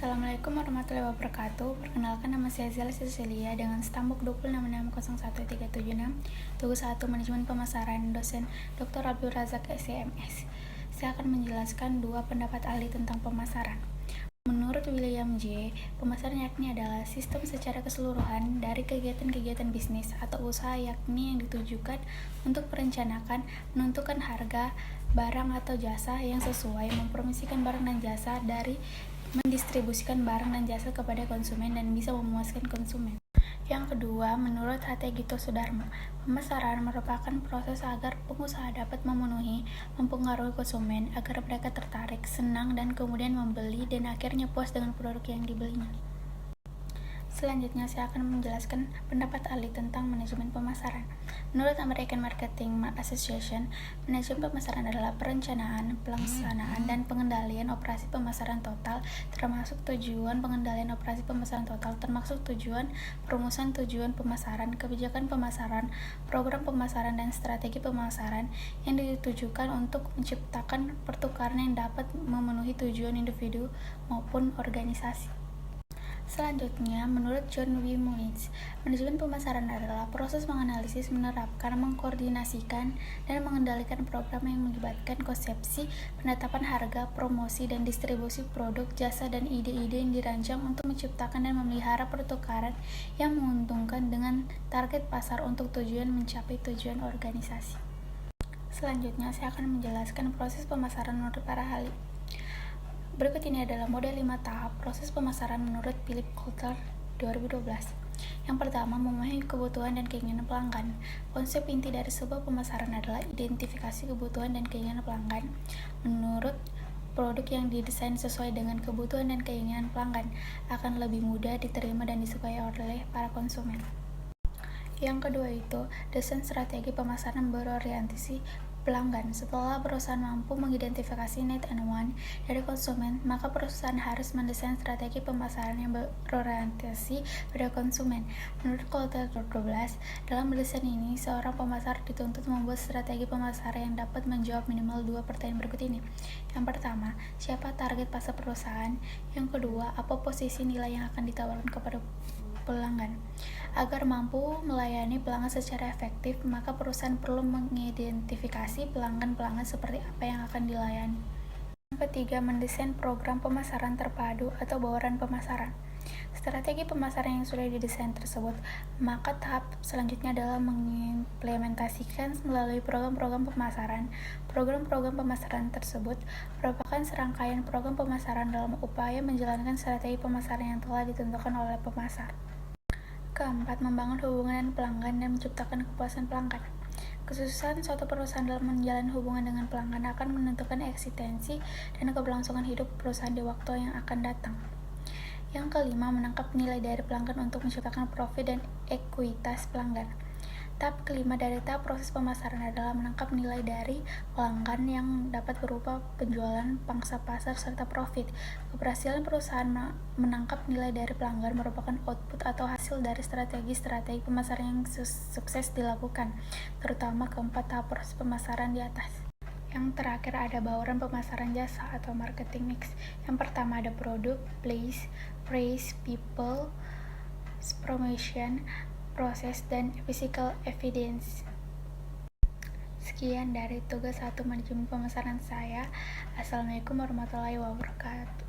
Assalamualaikum warahmatullahi wabarakatuh. Perkenalkan, nama saya Zela Cecilia dengan stambuk 266601376, tugas 1 Manajemen Pemasaran, dosen Dr. Abdul Razak SCMS. Saya akan menjelaskan dua pendapat ahli tentang pemasaran. Menurut William J., pemasaran yakni adalah sistem secara keseluruhan dari kegiatan-kegiatan bisnis atau usaha yakni yang ditujukan untuk merencanakan, menentukan harga, barang atau jasa yang sesuai, mempromosikan barang dan jasa, dari mendistribusikan barang dan jasa kepada konsumen dan bisa memuaskan konsumen. Yang kedua, menurut H.T. Gito Sudarmo, pemasaran merupakan proses agar pengusaha dapat mempengaruhi konsumen agar mereka tertarik, senang, dan kemudian membeli dan akhirnya puas dengan produk yang dibelinya. Selanjutnya, saya akan menjelaskan pendapat ahli tentang manajemen pemasaran. Menurut American Marketing Association, manajemen pemasaran adalah perencanaan, pelaksanaan, dan pengendalian operasi pemasaran total, termasuk tujuan pengendalian operasi pemasaran total, termasuk tujuan perumusan tujuan pemasaran, kebijakan pemasaran, program pemasaran, dan strategi pemasaran yang ditujukan untuk menciptakan pertukaran yang dapat memenuhi tujuan individu maupun organisasi. Selanjutnya, menurut John W. Mullins, manajemen pemasaran adalah proses menganalisis, menerapkan, mengkoordinasikan, dan mengendalikan program yang melibatkan konsepsi, penetapan harga, promosi, dan distribusi produk, jasa, dan ide-ide yang dirancang untuk menciptakan dan memelihara pertukaran yang menguntungkan dengan target pasar untuk tujuan mencapai tujuan organisasi. Selanjutnya, saya akan menjelaskan proses pemasaran menurut para ahli. Berikut ini adalah model 5 tahap proses pemasaran menurut Philip Kotler 2012. Yang pertama, memenuhi kebutuhan dan keinginan pelanggan. Konsep inti dari sebuah pemasaran adalah identifikasi kebutuhan dan keinginan pelanggan. Menurut produk yang didesain sesuai dengan kebutuhan dan keinginan pelanggan akan lebih mudah diterima dan disukai oleh para konsumen. Yang kedua itu, desain strategi pemasaran berorientasi pelanggan. Setelah perusahaan mampu mengidentifikasi need and want dari konsumen, maka perusahaan harus mendesain strategi pemasaran yang berorientasi pada konsumen. Menurut Kotler 12, dalam desain ini, seorang pemasar dituntut membuat strategi pemasaran yang dapat menjawab minimal dua pertanyaan berikut ini. Yang pertama, siapa target pasar perusahaan? Yang kedua, apa posisi nilai yang akan ditawarkan kepada pelanggan. Agar mampu melayani pelanggan secara efektif, maka perusahaan perlu mengidentifikasi pelanggan-pelanggan seperti apa yang akan dilayani. Yang ketiga, mendesain program pemasaran terpadu atau bauran pemasaran. Strategi pemasaran yang sudah didesain tersebut, maka tahap selanjutnya adalah mengimplementasikan melalui program-program pemasaran. Program-program pemasaran tersebut merupakan serangkaian program pemasaran dalam upaya menjalankan strategi pemasaran yang telah ditentukan oleh pemasar. Keempat, membangun hubungan dengan pelanggan dan menciptakan kepuasan pelanggan. Kesuksesan suatu perusahaan dalam menjalin hubungan dengan pelanggan akan menentukan eksistensi dan keberlangsungan hidup perusahaan di waktu yang akan datang. Yang kelima, menangkap nilai dari pelanggan untuk menciptakan profit dan ekuitas pelanggan. Tahap kelima dari tahap proses pemasaran adalah menangkap nilai dari pelanggan yang dapat berupa penjualan, pangsa pasar, serta profit. Keberhasilan perusahaan menangkap nilai dari pelanggan merupakan output atau hasil dari strategi-strategi pemasaran yang sukses dilakukan, terutama keempat tahap proses pemasaran di atas. Yang terakhir ada bauran pemasaran jasa atau marketing mix. Yang pertama ada produk, place, price, people, promotion, proses, dan physical evidence. Sekian dari tugas 1 manajemen pemasaran saya. Assalamualaikum warahmatullahi wabarakatuh.